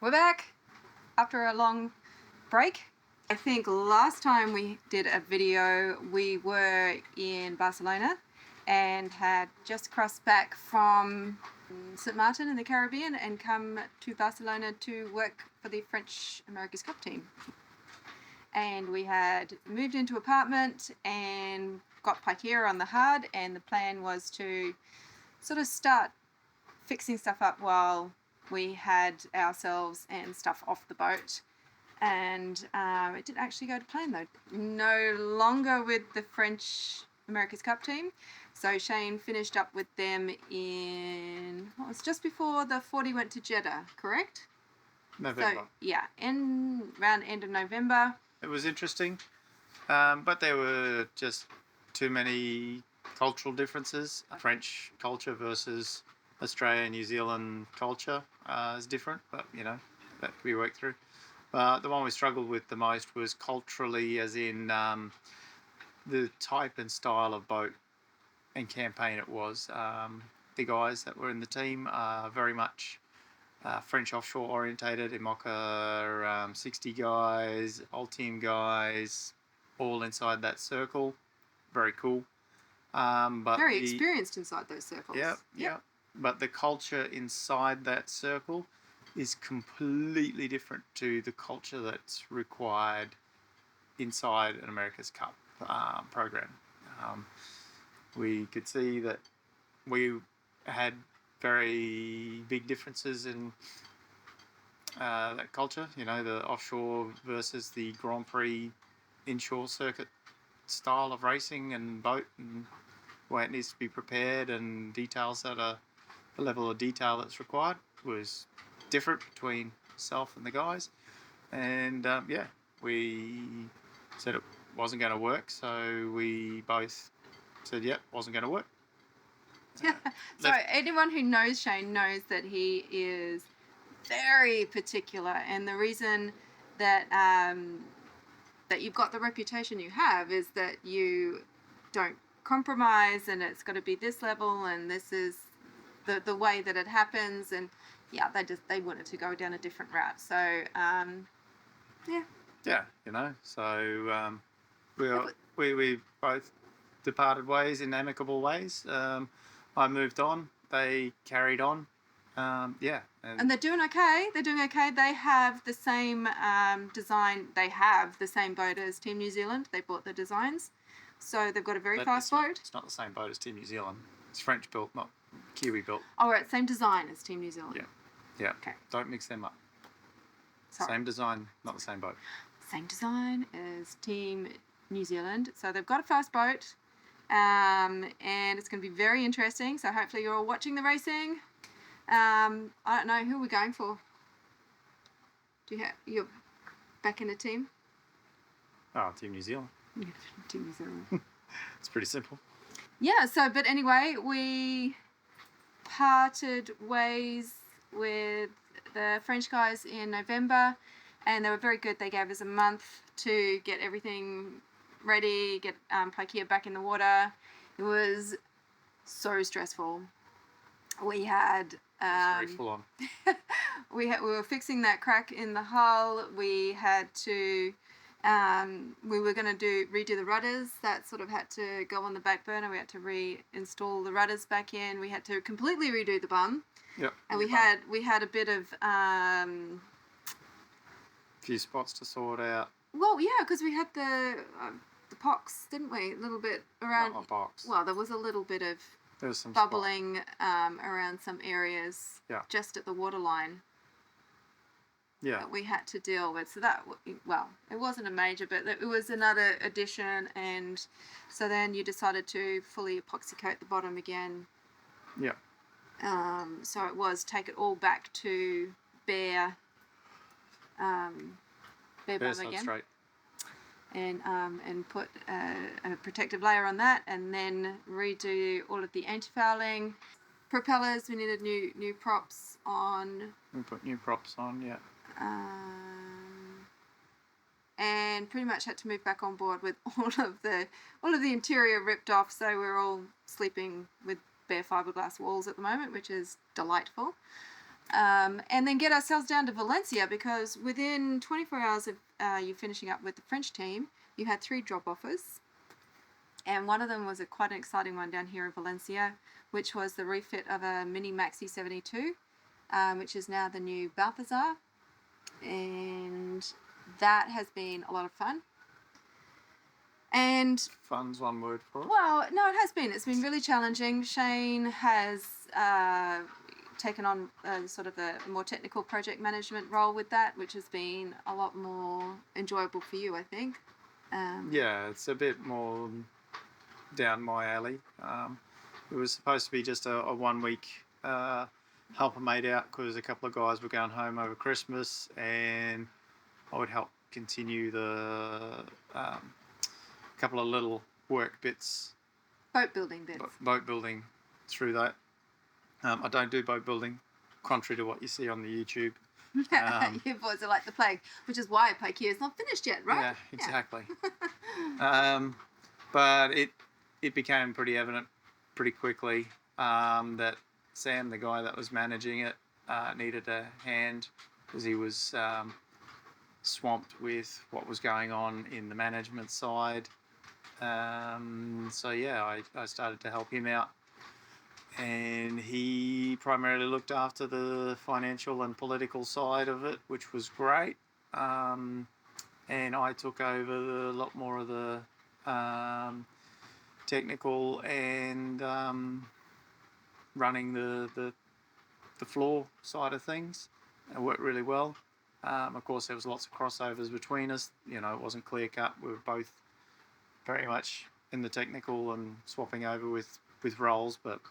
We're back after a long break. I think last time we did a video, we were in Barcelona and had just crossed back from St. Martin in the Caribbean and come to Barcelona to work for the French America's Cup team. And we had moved into apartment and got Paikea on the hard, and the plan was to sort of start fixing stuff up while we had ourselves and stuff off the boat. And it didn't actually go to plan though. No longer with the French America's Cup team. So Shane finished up with them in, well, it was just before the 40 went to Jeddah, correct? November. So, yeah, around end of November. It was interesting, but there were just too many cultural differences. Okay. French culture versus Australia, New Zealand culture is different, but you know, that can be worked through. But the one we struggled with the most was culturally, as in the type and style of boat and campaign it was. The guys that were in the team are very much French offshore orientated. IMOCA 60 guys, Ulteam guys, all inside that circle. Very cool. But very experienced inside those circles. Yeah. But the culture inside that circle is completely different to the culture that's required inside an America's Cup program. We could see that we had very big differences in that culture, you know, the offshore versus the Grand Prix inshore circuit style of racing and boat and the way it needs to be prepared and details that are the level of detail that's required was different between myself and the guys. And we said it wasn't going to work, so we both said wasn't going to work. So anyone who knows Shane knows that he is very particular, and the reason that that you've got the reputation you have is that you don't compromise, and it's got to be this level, and this is the way that it happens. And they wanted to go down a different route. So you know, so we both departed ways in amicable ways. I moved on, they carried on. And they're doing okay. They have the same design. They have the same boat as Team New Zealand. They bought the designs, so they've got a very fast boat. It's not the same boat as Team New Zealand. It's French built, not Kiwi built. Oh, right, same design as Team New Zealand. Yeah. Okay. Don't mix them up. Sorry. Same design, not the same boat. Same design as Team New Zealand. So they've got a fast boat, and it's going to be very interesting. So hopefully you're all watching the racing. I don't know who we're going for. You're back in a team? Oh, Team New Zealand. Yeah, Team New Zealand. It's pretty simple. Yeah. So, but anyway, we parted ways with the French guys in November, and they were very good. They gave us a month to get everything ready, get Paikea back in the water. It was so stressful. We had very full on. we were fixing that crack in the hull. We had to we were going to redo the rudders. That sort of had to go on the back burner. We had to reinstall the rudders back in. We had to completely redo the bum. Yep. And we had a bit of few spots to sort out. Well, yeah, because we had the pox, didn't we? A little bit around. Not a box. Well, there was a little bit of there was some bubbling around some areas. Yeah. Just at the waterline. Yeah. That we had to deal with. So that, well, it wasn't a major, but it was another addition, and so then you decided to fully epoxy coat the bottom again. Yeah. So it was take it all back to bare bum again. Straight. And put a protective layer on that, and then redo all of the anti-fouling. Propellers, we needed new props on. We put new props on, yeah. And pretty much had to move back on board with all of the interior ripped off, so we're all sleeping with bare fiberglass walls at the moment, which is delightful. and then get ourselves down to Valencia, because within 24 hours of you finishing up with the French team, you had 3 job offers. And one of them was quite an exciting one down here in Valencia, which was the refit of a mini Maxi 72, which is now the new Balthasar. And that has been a lot of fun. And fun's one word for it. Well, no, it has been. It's been really challenging. Shane has taken on sort of a more technical project management role with that, which has been a lot more enjoyable for you, I think. Yeah, it's a bit more down my alley. It was supposed to be just a 1 week help a mate out, because a couple of guys were going home over Christmas, and I would help continue the couple of little work bits. Boat building bits. Boat building through that. I don't do boat building, contrary to what you see on the YouTube. Your boys are like the plague, which is why Paikea is not finished yet, right? Yeah, exactly. But it became pretty evident pretty quickly that Sam, the guy that was managing it, needed a hand, because he was swamped with what was going on in the management side. So yeah, I started to help him out, and he primarily looked after the financial and political side of it, which was great. And I took over a lot more of the technical and running the floor side of things. It worked really well. Of course, there was lots of crossovers between us. You know, it wasn't clear cut. We were both very much in the technical and swapping over with roles, but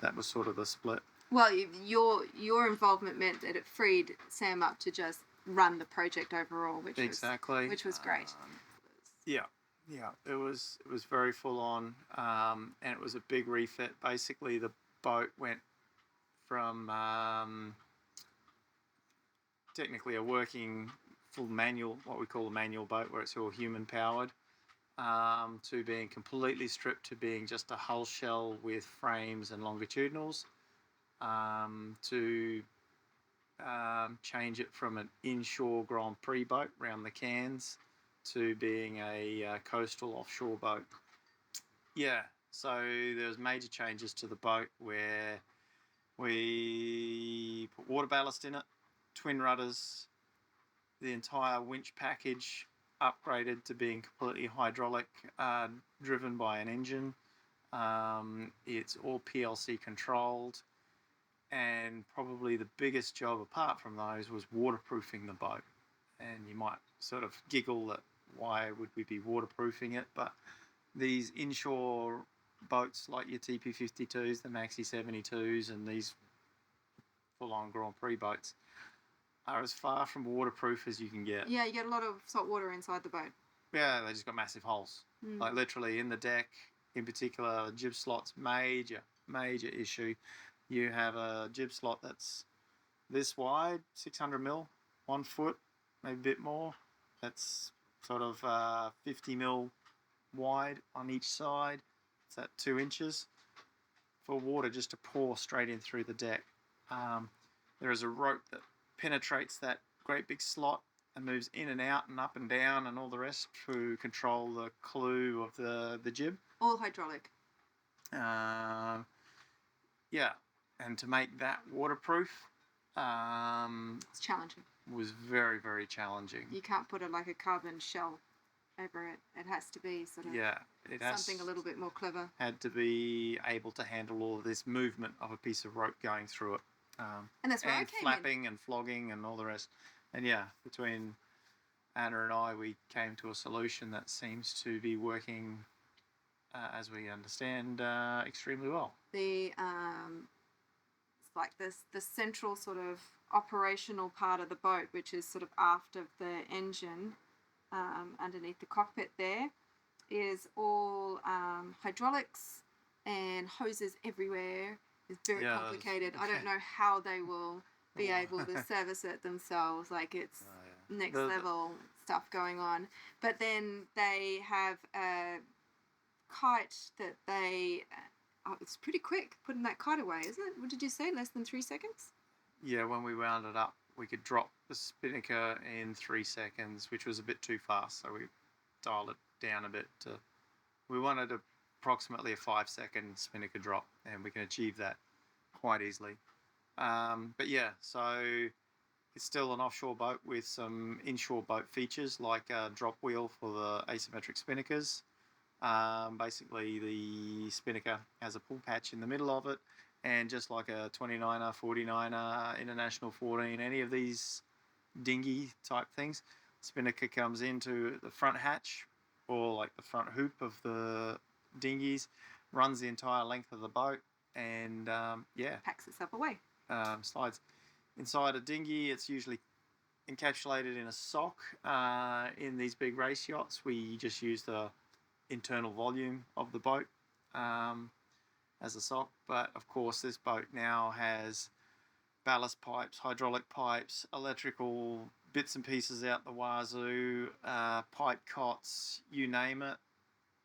that was sort of the split. Well, your involvement meant that it freed Sam up to just run the project overall, which was great. Yeah, it was very full on, and it was a big refit. Basically, the boat went from technically a working full manual, what we call a manual boat, where it's all human powered, to being completely stripped to being just a hull shell with frames and longitudinals, to change it from an inshore Grand Prix boat round the Cairns to being a coastal offshore boat. Yeah, so there's major changes to the boat, where we put water ballast in it, twin rudders, the entire winch package upgraded to being completely hydraulic, driven by an engine. It's all PLC controlled, and probably the biggest job apart from those was waterproofing the boat. And you might sort of giggle that why would we be waterproofing it, but these inshore boats like your TP52s, the Maxi 72s, and these full-on Grand Prix boats are as far from waterproof as you can get. Yeah, you get a lot of salt water inside the boat. Yeah, they just got massive holes. Like literally in the deck, in particular, jib slot's major issue. You have a jib slot that's this wide, 600 mil, 1 foot, maybe a bit more. That's sort of 50 mil wide on each side. It's at 2 inches for water just to pour straight in through the deck. There is a rope that penetrates that great big slot and moves in and out and up and down and all the rest to control the clue of the jib. All hydraulic. Yeah, and to make that waterproof, it's challenging. Was very, very challenging. You can't put a carbon shell over it. It has to be sort of something a little bit more clever. Had to be able to handle all of this movement of a piece of rope going through it. And that's where I came flapping in. And flogging and all the rest. And yeah, between Anna and I, we came to a solution that seems to be working, as we understand, extremely well. It's like the central sort of operational part of the boat, which is sort of aft of the engine, underneath the cockpit there, is all hydraulics and hoses everywhere. It's very complicated. I don't know how they will be able to service it themselves. Like, it's next level stuff going on. But then they have a kite that they... it's pretty quick putting that kite away, isn't it? What did you say? Less than 3 seconds? when we wound it up, we could drop the spinnaker in 3 seconds, which was a bit too fast. So we dialed it down a bit. We wanted approximately a 5-second spinnaker drop, and we can achieve that quite easily. But yeah, so it's still an offshore boat with some inshore boat features like a drop wheel for the asymmetric spinnakers. Basically, the spinnaker has a pull patch in the middle of it, and just like a 29er, 49er, International 14, any of these dinghy type things, spinnaker comes into the front hatch or like the front hoop of the dinghies, runs the entire length of the boat, and packs itself away. Slides. Inside a dinghy, it's usually encapsulated in a sock. In these big race yachts, we just use the internal volume of the boat as a sock. But of course, this boat now has ballast pipes, hydraulic pipes, electrical bits and pieces out the wazoo, pipe cots, you name it.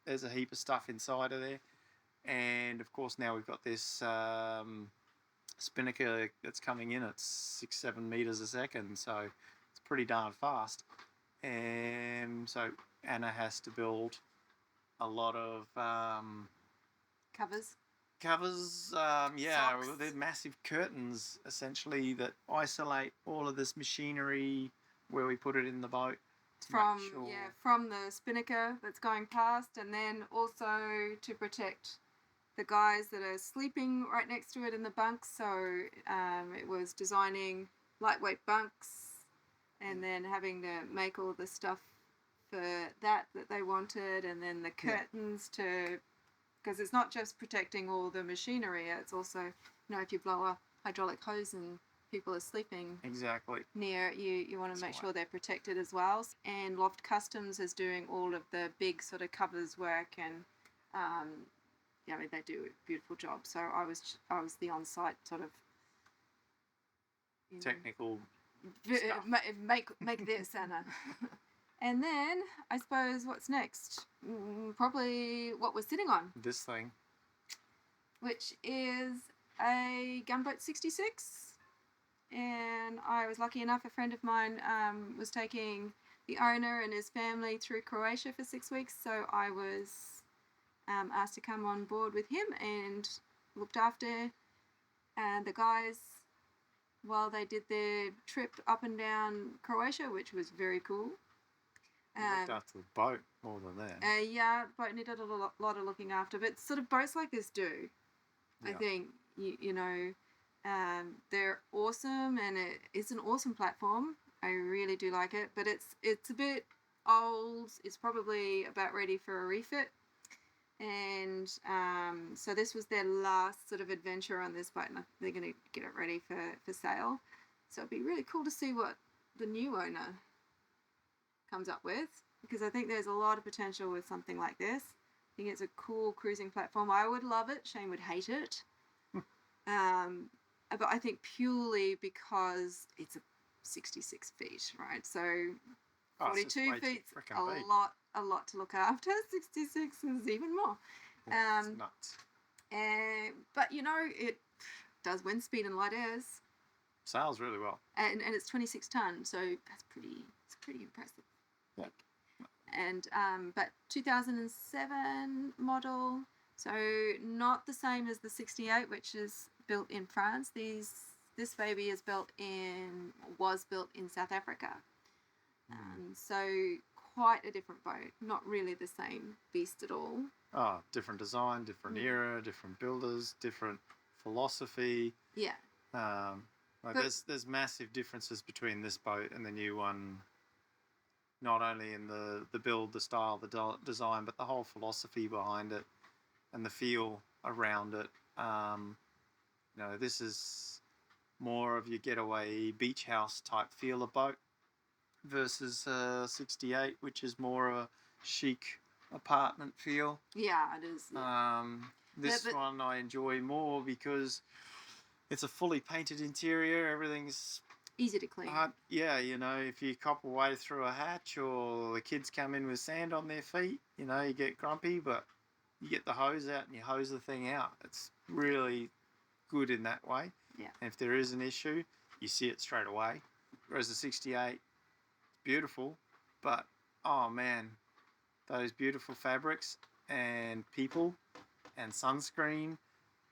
There's a heap of stuff inside of there. And of course, now we've got this spinnaker that's coming in at 6-7 meters a second, so it's pretty darn fast. And so Anna has to build a lot of Covers. They're massive curtains essentially that isolate all of this machinery where we put it in the boat From the spinnaker that's going past, and then also to protect the guys that are sleeping right next to it in the bunks. So it was designing lightweight bunks and then having to make all the stuff for that they wanted, and then the curtains because it's not just protecting all the machinery, it's also, if you blow a hydraulic hose and people are sleeping near you want to make sure they're protected as well. And Loft Customs is doing all of the big sort of covers work, and they do a beautiful job. So I was the on-site sort of technical stuff. Make this, Anna. And then I suppose what's next? Probably what we're sitting on. This thing, which is a Gunboat 66. And I was lucky enough, a friend of mine was taking the owner and his family through Croatia for 6 weeks, so I was asked to come on board with him and looked after the guys while they did their trip up and down Croatia, which was very cool. Looked after the boat more than that. The boat needed a lot of looking after, but sort of boats like this do. I think, they're awesome, and it's an awesome platform. I really do like it, but it's a bit old. It's probably about ready for a refit. And so this was their last sort of adventure on this boat, and they're going to get it ready for sale. So it'd be really cool to see what the new owner comes up with, because I think there's a lot of potential with something like this. I think it's a cool cruising platform. I would love it. Shane would hate it. But I think purely because it's 66 feet, right? So 42 feet's a lot to look after. 66 is even more. It's nuts. But it does wind speed and light airs. Sails really well. And it's 26 tons, so it's pretty impressive. Yeah. And but 2007 model, so not the same as the 68, which is built in France. This baby was built in South Africa. So quite a different boat, not really the same beast at all. Oh, different design, different era, different builders, different philosophy. Yeah. There's massive differences between this boat and the new one. Not only in the build, the style, the design, but the whole philosophy behind it and the feel around it. This is more of your getaway beach house type feel of boat versus 68, which is more of a chic apartment feel. Yeah, it is. Yeah. This one I enjoy more because it's a fully painted interior. Everything's easy to clean. If you cop away through a hatch or the kids come in with sand on their feet, you get grumpy, but you get the hose out and you hose the thing out. It's really good in that way. Yeah. And if there is an issue, you see it straight away. Whereas the 68, beautiful, but oh man, those beautiful fabrics and people and sunscreen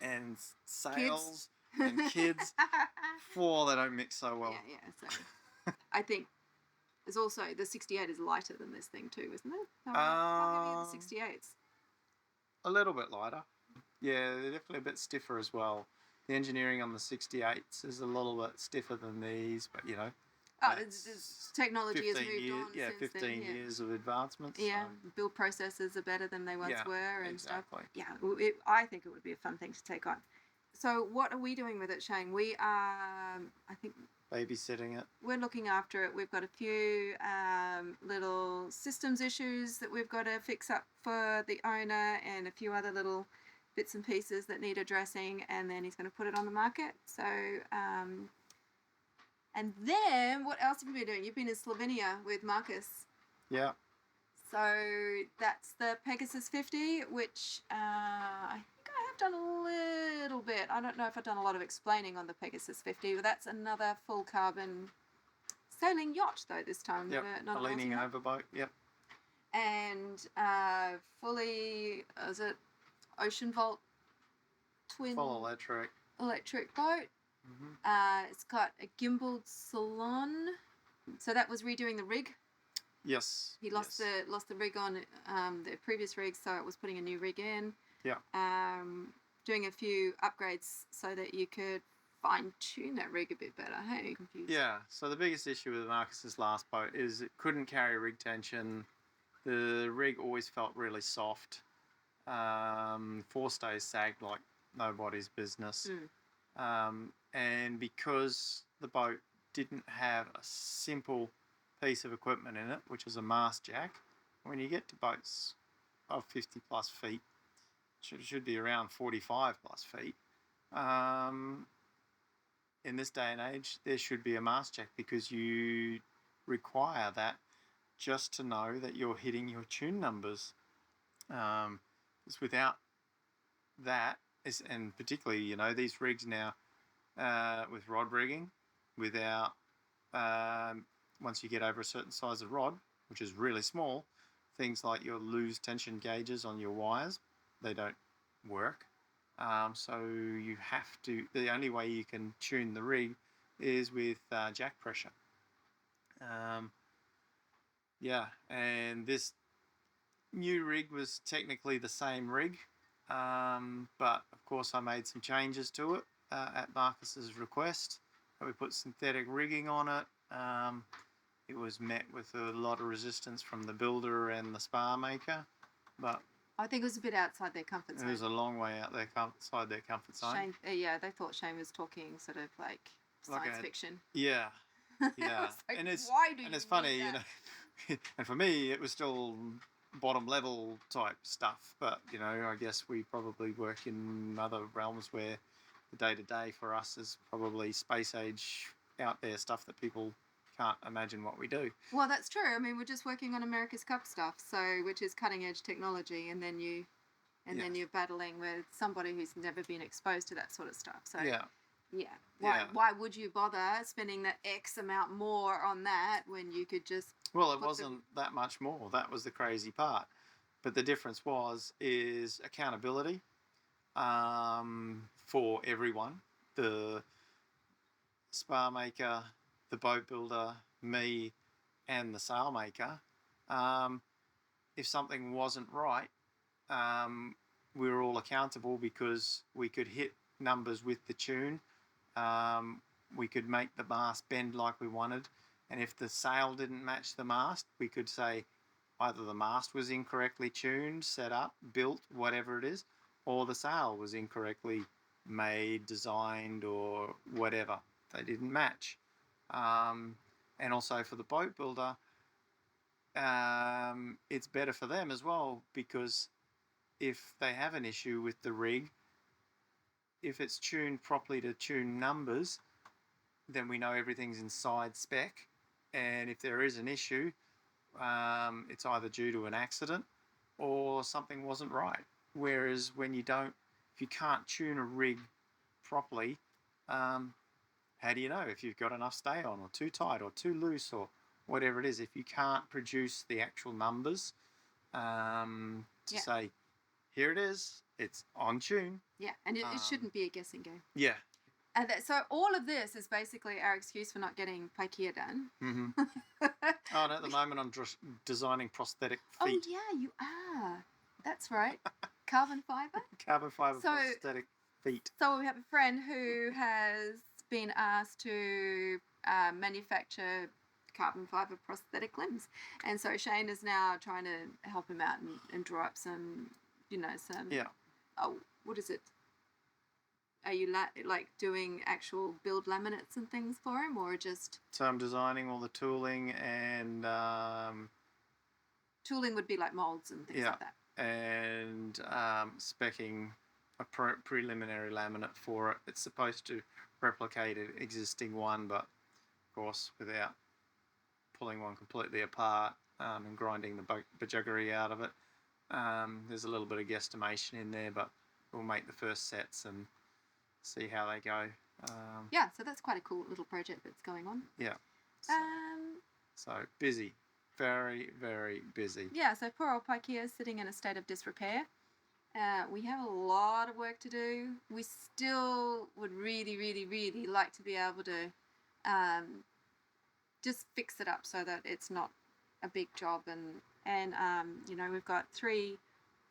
and sails and kids, they don't mix so well. Yeah. So I think there's also the 68 is lighter than this thing too, isn't it? How heavy are the 68s? A little bit lighter. Yeah, they're definitely a bit stiffer as well. The engineering on the 68s is a little bit stiffer than these, but you know. Technology has moved on. Yeah, since 15 then, years of advancements. Yeah, so. build processes are better than they once were and exactly. stuff. Yeah, I think it would be a fun thing to take on. So what are we doing with it, Shane? We are, I think... babysitting it. We're looking after it. We've got a few little systems issues that we've got to fix up for the owner and a few other little bits and pieces that need addressing, and then he's going to put it on the market. So... and then, what else have you been doing? You've been in Slovenia with Marcus. Yeah. So that's the Pegasus 50, which I think I have done a little bit. I don't know if I've done a lot of explaining on the Pegasus 50, but that's another full carbon sailing yacht, though, this time. Yep, not a leaning over boat, yep. And fully, is it Ocean Vault twin? Full electric. Electric boat. Mm-hmm. It's got a gimbaled salon. So that was redoing the rig. Yes. He lost the rig on the previous rig, so it was putting a new rig in. Yeah. Doing a few upgrades so that you could fine tune that rig a bit better. Hey, are you confused? Yeah. So the biggest issue with Marcus's last boat is it couldn't carry rig tension. The rig always felt really soft. Forestays sagged like nobody's business. And because the boat didn't have a simple piece of equipment in it, which is a mast jack, when you get to boats of 50 plus feet, should be around 45 plus feet, in this day and age, there should be a mast jack because you require that just to know that you're hitting your tune numbers. It's without that, and particularly, you know, these rigs now, with rod rigging, without once you get over a certain size of rod, which is really small, things like your loose tension gauges on your wires, they don't work. So you have to, the only way you can tune the rig is with jack pressure. Yeah, and this new rig was technically the same rig, but of course I made some changes to it at Marcus's request. We put synthetic rigging on it. It was met with a lot of resistance from the builder and the spar maker, but I think it was a bit outside their comfort zone. It was a long way outside their comfort zone. Shane, they thought Shane was talking sort of like science fiction. Yeah, yeah. Like, and it's why do you it's funny, need that? you know. And for me, it was still bottom level type stuff. But you know, I guess we probably work in other realms where the day to day for us is probably space age out there stuff that people can't imagine what we do. Well, that's true. I mean, we're just working on America's Cup stuff, so which is cutting edge technology, and then you're battling with somebody who's never been exposed to that sort of stuff. So why would you bother spending that X amount more on that when you could just? Well, it wasn't that much more. That was the crazy part. But the difference is accountability for everyone. The spar maker, the boat builder, me, and the sail maker. If something wasn't right, we were all accountable because we could hit numbers with the tune. We could make the mast bend like we wanted. And if the sail didn't match the mast, we could say either the mast was incorrectly tuned, set up, built, whatever it is, or the sail was incorrectly made, designed, or whatever. They didn't match. And also for the boat builder, it's better for them as well, because if they have an issue with the rig, if it's tuned properly to tune numbers, then we know everything's inside spec. And if there is an issue, it's either due to an accident or something wasn't right. Whereas when if you can't tune a rig properly, how do you know if you've got enough stay on, or too tight, or too loose, or whatever it is? If you can't produce the actual numbers to say, here it is, it's on tune. Yeah, and it shouldn't be a guessing game. Yeah. And so all of this is basically our excuse for not getting Paikea done. Mm-hmm. Oh, and at the moment I'm just designing prosthetic feet. Oh, yeah, you are. That's right. Carbon fibre? Carbon fibre prosthetic feet. So we have a friend who has been asked to manufacture carbon fibre prosthetic limbs. And so Shane is now trying to help him out and draw up some, some... Yeah. Oh, what is it? Are you like doing actual build laminates and things for him, or just... So I'm designing all the tooling, and... Tooling would be like moulds and things like that. And speccing a preliminary laminate for it. It's supposed to replicate an existing one, but of course without pulling one completely apart and grinding the bajuggery out of it. There's a little bit of guesstimation in there, but we'll make the first sets and see how they go. So that's quite a cool little project that's going on. Yeah. So busy. Very, very busy. Yeah, so poor old Paikea is sitting in a state of disrepair. We have a lot of work to do. We still would really, really, really like to be able to just fix it up so that it's not a big job. And we've got 3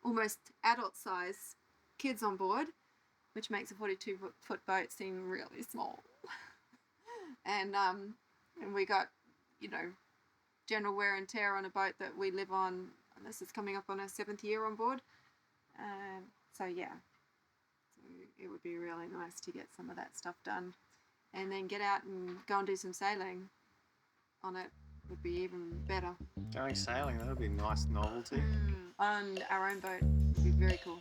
almost adult-size kids on board, which makes a 42-foot boat seem really small. and we got, general wear and tear on a boat that we live on. This is coming up on our 7th year on board. So it would be really nice to get some of that stuff done, and then get out and go and do some sailing on it would be even better. Going sailing, that would be a nice novelty. On our own boat would be very cool.